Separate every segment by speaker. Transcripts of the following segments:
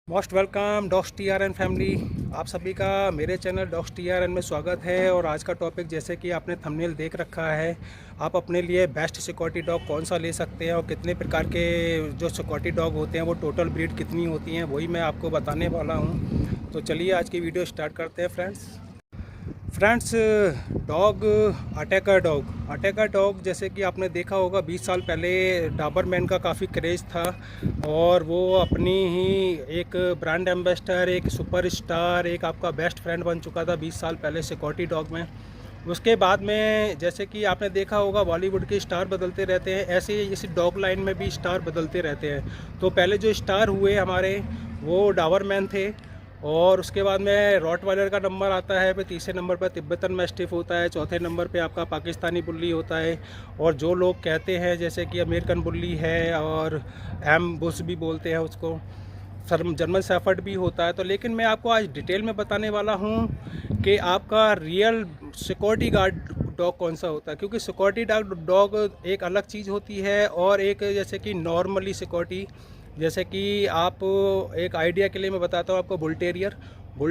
Speaker 1: Most welcome dogs TRN family. आप सभी का मेरे चैनल डॉग्स TRN में स्वागत है। और आज का टॉपिक, जैसे कि आपने थंबनेल देख रखा है, आप अपने लिए बेस्ट सिक्योरिटी डॉग कौन सा ले सकते हैं और कितने प्रकार के जो सिक्योरिटी डॉग होते हैं वो टोटल ब्रीड कितनी होती हैं, वही मैं आपको बताने वाला हूँ। तो चलिए आज की वीडियो स्टार्ट करते हैं फ्रेंड्स। डॉग अटैकर डॉग जैसे कि आपने देखा होगा 20 साल पहले डाबरमैन का काफ़ी क्रेज़ था और वो अपनी ही एक ब्रांड एम्बेसडर, एक सुपरस्टार, एक आपका बेस्ट फ्रेंड बन चुका था 20 साल पहले सिक्योरिटी डॉग में। उसके बाद में जैसे कि आपने देखा होगा बॉलीवुड के स्टार बदलते रहते हैं, ऐसे ही इसी डॉग लाइन में भी स्टार बदलते रहते हैं। तो पहले जो स्टार हुए हमारे वो डाबरमैन थे, और उसके बाद में रॉटवाइलर का नंबर आता है, फिर तीसरे नंबर पर तिब्बतन मैस्टिफ होता है, चौथे नंबर पे आपका पाकिस्तानी बुल्ली होता है, और जो लोग कहते हैं जैसे कि अमेरिकन बुल्ली है और एम बुश भी बोलते हैं उसको, जर्मन शेफर्ड भी होता है। तो लेकिन मैं आपको आज डिटेल में बताने वाला हूँ कि आपका रियल सिक्योरिटी गार्ड डॉग कौन सा होता है, क्योंकि सिक्योरिटी डॉग एक अलग चीज़ होती है और एक जैसे कि नॉर्मली सिक्योरिटी, जैसे कि आप एक आइडिया के लिए मैं बताता हूँ आपको। बुल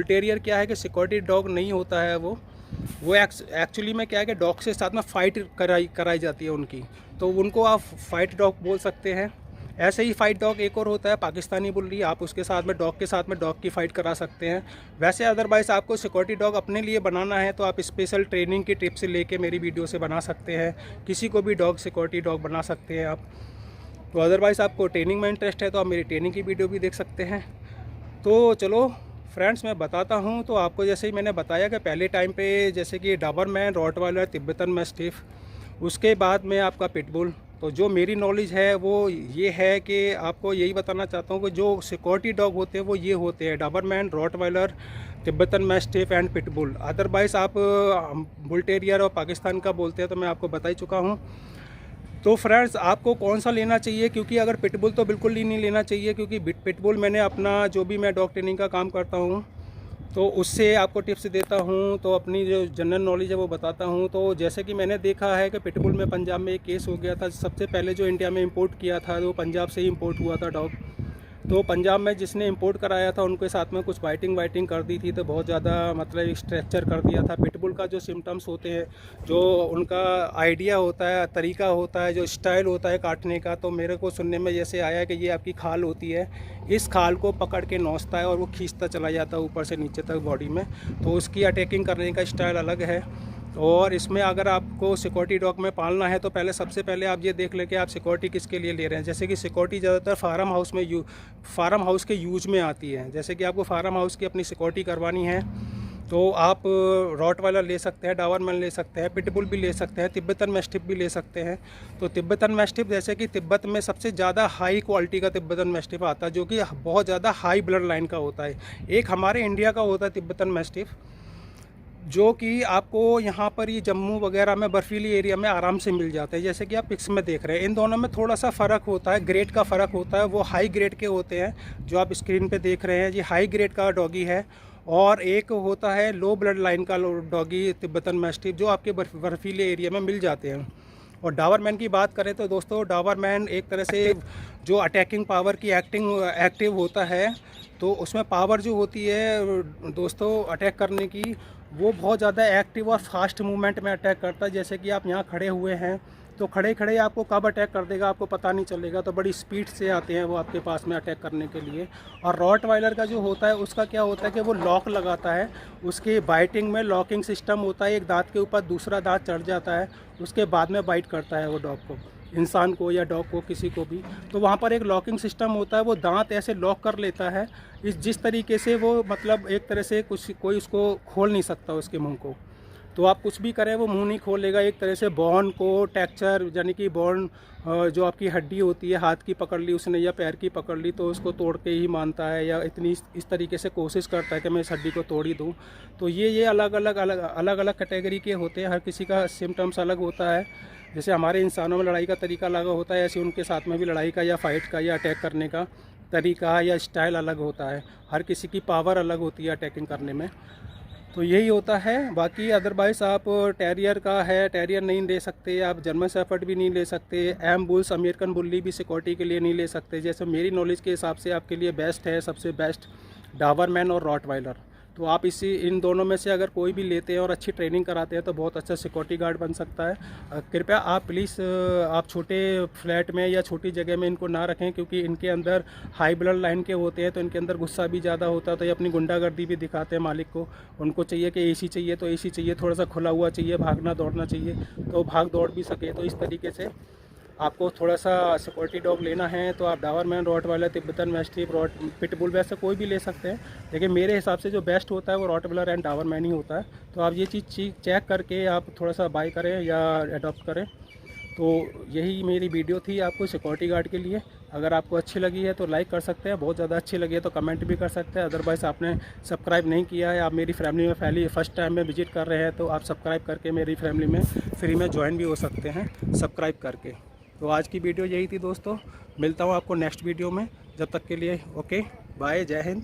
Speaker 1: टेरियर क्या है कि सिक्योरिटी डॉग नहीं होता है, वो एक्चुअली में क्या है कि डॉग से साथ में फ़ाइट कराई जाती है उनकी, तो उनको आप फाइट डॉग बोल सकते हैं। ऐसे ही फाइट डॉग एक और होता है पाकिस्तानी बुल्ली, आप उसके साथ में डॉग की फ़ाइट करा सकते हैं। वैसे अदरवाइज़ आपको सिक्योरिटी डॉग अपने लिए बनाना है तो आप स्पेशल ट्रेनिंग की टिप्स लेके मेरी वीडियो से बना सकते हैं, किसी को भी सिक्योरिटी डॉग बना सकते हैं आप। तो अदरवाइज़ आपको ट्रेनिंग में इंटरेस्ट है तो आप मेरी ट्रेनिंग की वीडियो भी देख सकते हैं। तो चलो फ्रेंड्स मैं बताता हूँ। तो आपको जैसे ही मैंने बताया कि पहले टाइम पे जैसे कि डाबरमैन, रॉटवाइलर, तिब्बतन मैस्टिफ, उसके बाद में आपका पिटबुल। तो जो मेरी नॉलेज है वो ये है कि आपको यही बताना चाहता हूँ कि जो सिक्योरिटी डॉग होते हैं वो ये होते हैं Doberman, Rottweiler, Tibetan mastiff and pitbull. Otherwise आप बुल टेरियर और पाकिस्तान का बोलते हैं तो मैं आपको बता ही चुका हूँ। तो फ्रेंड्स आपको कौन सा लेना चाहिए, क्योंकि अगर पिटबुल तो बिल्कुल ही नहीं लेना चाहिए, क्योंकि पिटबुल मैंने अपना जो भी मैं डॉग ट्रेनिंग का काम करता हूँ तो उससे आपको टिप्स देता हूँ, तो अपनी जो जनरल नॉलेज है वो बताता हूँ। तो जैसे कि मैंने देखा है कि पिटबुल में पंजाब में एक केस हो गया था, सबसे पहले जो इंडिया में इंपोर्ट किया था वो पंजाब से ही इंपोर्ट हुआ था डॉग। तो पंजाब में जिसने इंपोर्ट कराया था उनके साथ में कुछ वाइटिंग कर दी थी, तो बहुत ज़्यादा मतलब स्ट्रक्चर कर दिया था। पिटबुल का जो सिम्टम्स होते हैं, जो उनका आइडिया होता है, तरीका होता है, जो स्टाइल होता है काटने का, तो मेरे को सुनने में जैसे आया कि ये आपकी खाल होती है, इस खाल को पकड़ के नोचता है और वो खींचता चला जाता है ऊपर से नीचे तक बॉडी में। तो उसकी अटैकिंग करने का स्टाइल अलग है। और इसमें अगर आपको सिक्योरिटी डॉग में पालना है तो सबसे पहले आप ये देख लें कि आप सिक्योरिटी किसके लिए ले रहे हैं। जैसे कि सिक्योरिटी ज़्यादातर फार्म हाउस के यूज में आती है। जैसे कि आपको फार्म हाउस की अपनी सिक्योरिटी करवानी है तो आप रॉटवाइलर ले सकते हैं, डाबरमैन ले सकते हैं, पिटबुल भी ले सकते हैं, तिब्बतन मैस्टिफ भी ले सकते हैं। तो तिब्बतन मैस्टिफ जैसे कि तिब्बत में सबसे ज़्यादा हाई क्वालिटी का तिब्बतन मैस्टिफ आता है, जो कि बहुत ज़्यादा हाई ब्लड लाइन का होता है। एक हमारे इंडिया का होता है तिब्बतन मैस्टिफ, जो कि आपको यहाँ पर ये जम्मू वगैरह में बर्फीली एरिया में आराम से मिल जाते हैं। जैसे कि आप पिक्स में देख रहे हैं, इन दोनों में थोड़ा सा फ़र्क होता है, ग्रेड का फ़र्क होता है। वो हाई ग्रेड के होते हैं, जो आप स्क्रीन पे देख रहे हैं ये हाई ग्रेड का डॉगी है, और एक होता है लो ब्लड लाइन का डॉगी तिब्बतन मैस्टिफ, जो आपके बर्फीले एरिया में मिल जाते हैं। और डाबरमैन की बात करें तो दोस्तों, डाबरमैन एक तरह से जो अटैकिंग पावर की एक्टिव होता है, तो उसमें पावर जो होती है दोस्तों अटैक करने की, वो बहुत ज़्यादा एक्टिव और फास्ट मूवमेंट में अटैक करता है। जैसे कि आप यहाँ खड़े हुए हैं तो खड़े खड़े आपको कब अटैक कर देगा आपको पता नहीं चलेगा, तो बड़ी स्पीड से आते हैं वो आपके पास में अटैक करने के लिए। और रॉटवाइलर का जो होता है उसका क्या होता है कि वो लॉक लगाता है, उसके बाइटिंग में लॉकिंग सिस्टम होता है, एक दांत के ऊपर दूसरा दांत चढ़ जाता है, उसके बाद में बाइट करता है वो डॉग को, इंसान को या डॉग को, किसी को भी। तो वहाँ पर एक लॉकिंग सिस्टम होता है, वो दांत ऐसे लॉक कर लेता है जिस तरीके से वो मतलब एक तरह से कोई उसको खोल नहीं सकता उसके मुंह को। तो आप कुछ भी करें वो मुंह नहीं खोलेगा। एक तरह से बोन को टेक्सचर, यानी कि बोन जो आपकी हड्डी होती है, हाथ की पकड़ ली उसने या पैर की पकड़ ली तो उसको तोड़ के ही मानता है, या इस तरीके से कोशिश करता है कि मैं इस हड्डी को तोड़ ही दूँ। तो ये अलग अलग कैटेगरी के होते हैं, हर किसी का सिम्टम्स अलग होता है। जैसे हमारे इंसानों में लड़ाई का तरीका अलग होता है, ऐसे उनके साथ में भी लड़ाई का या फाइट का या अटैक करने का तरीका या स्टाइल अलग होता है। हर किसी की पावर अलग होती है अटैकिंग करने में। तो यही होता है। बाकी अदरवाइज़ आप टेरियर का है, टेरियर नहीं ले सकते आप, जर्मन शेफर्ड भी नहीं ले सकते, एम बुल्स अमेरिकन बुल्ली भी सिक्योरिटी के लिए नहीं ले सकते। जैसे मेरी नॉलेज के हिसाब से आपके लिए बेस्ट है, सबसे बेस्ट डाबरमैन और रॉटवाइलर। तो आप इन दोनों में से अगर कोई भी लेते हैं और अच्छी ट्रेनिंग कराते हैं तो बहुत अच्छा सिक्योरिटी गार्ड बन सकता है। कृपया आप प्लीज़ आप छोटे फ्लैट में या छोटी जगह में इनको ना रखें, क्योंकि इनके अंदर हाई ब्लड लाइन के होते हैं, तो इनके अंदर गुस्सा भी ज़्यादा होता है, तो ये अपनी गुंडागर्दी भी दिखाते हैं मालिक को। उनको चाहिए कि एसी चाहिए तो एसी चाहिए, थोड़ा सा खुला हुआ चाहिए, भागना दौड़ना चाहिए तो भाग दौड़ भी सके। तो इस तरीके से आपको थोड़ा सा सिक्योरिटी डॉग लेना है तो आप Doberman, Rottweiler, Tibetan mastiff, pitbull वैसे कोई भी ले सकते हैं, लेकिन मेरे हिसाब से जो बेस्ट होता है वो रॉटवाइलर एंड डाबरमैन ही होता है। तो आप ये चीज़ चेक करके आप थोड़ा सा बाय करें या अडॉप्ट करें। तो यही मेरी वीडियो थी आपको सिक्योरिटी गार्ड के लिए। अगर आपको अच्छी लगी है तो लाइक कर सकते हैं, बहुत ज़्यादा अच्छी लगी है तो कमेंट भी कर सकते हैं। अदरवाइज़ आपने सब्सक्राइब नहीं किया है, आप मेरी फैमिली में फर्स्ट टाइम में विजिट कर रहे हैं, तो आप सब्सक्राइब करके मेरी फैमिली में फ्री में ज्वाइन भी हो सकते हैं सब्सक्राइब करके। तो आज की वीडियो यही थी दोस्तों, मिलता हूँ आपको नेक्स्ट वीडियो में। जब तक के लिए ओके बाय, जय हिंद।